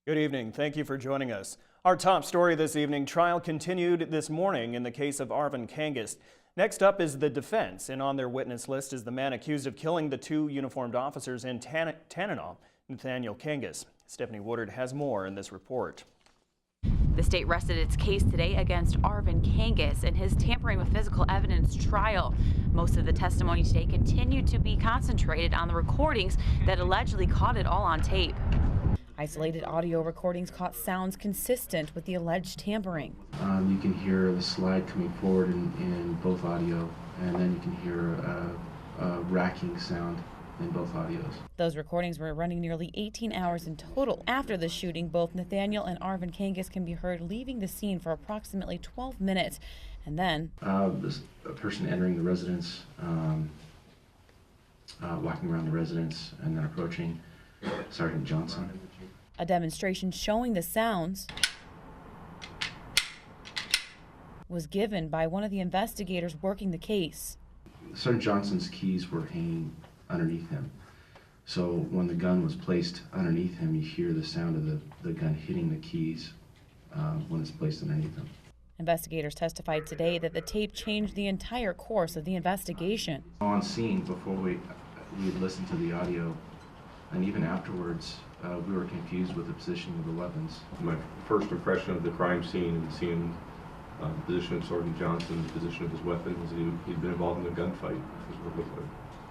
Good evening. Thank you for joining us. Our top story this evening, trial continued this morning in the case of Arvin Kangas. Next up is the defense, and on their witness list is the man accused of killing the two uniformed officers in Tanana, Arvin Kangas. Stephanie Woodard has more in this report. The state rested its case today against Arvin Kangas in his tampering with physical evidence trial. Most of the testimony today continued to be concentrated on the recordings that allegedly caught it all on tape. Isolated audio recordings caught sounds consistent with the alleged tampering. You can hear the slide coming forward in both audio, and then you can hear a racking sound in both audios. Those recordings were running nearly 18 hours in total. After the shooting, both Nathaniel and Arvin Kangas can be heard leaving the scene for approximately 12 minutes. And then a person entering the residence, walking around the residence, and then approaching Sergeant Johnson. A demonstration showing the sounds was given by one of the investigators working the case. Sergeant Johnson's keys were hanging underneath him. So when the gun was placed underneath him, you hear the sound of the gun hitting the keys when it's placed underneath him. Investigators testified today that the tape changed the entire course of the investigation. On scene, before we'd listened to the audio, and even afterwards, we were confused with the position of the weapons. My first impression of the crime scene and seeing the position of Sergeant Johnson, the position of his weapon, was he'd been involved in a gunfight.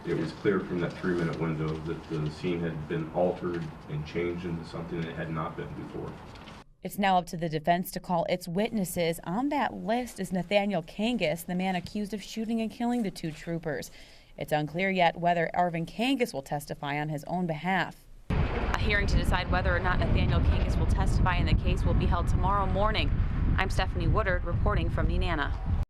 It was clear from that 3-minute window that the scene had been altered and changed into something that it had not been before. It's now up to the defense to call its witnesses. On that list is Nathaniel Kangas, the man accused of shooting and killing the two troopers. It's unclear yet whether Arvin Kangas will testify on his own behalf. A hearing to decide whether or not Nathaniel Kangas will testify in the case will be held tomorrow morning. I'm Stephanie Woodard reporting from Nenana.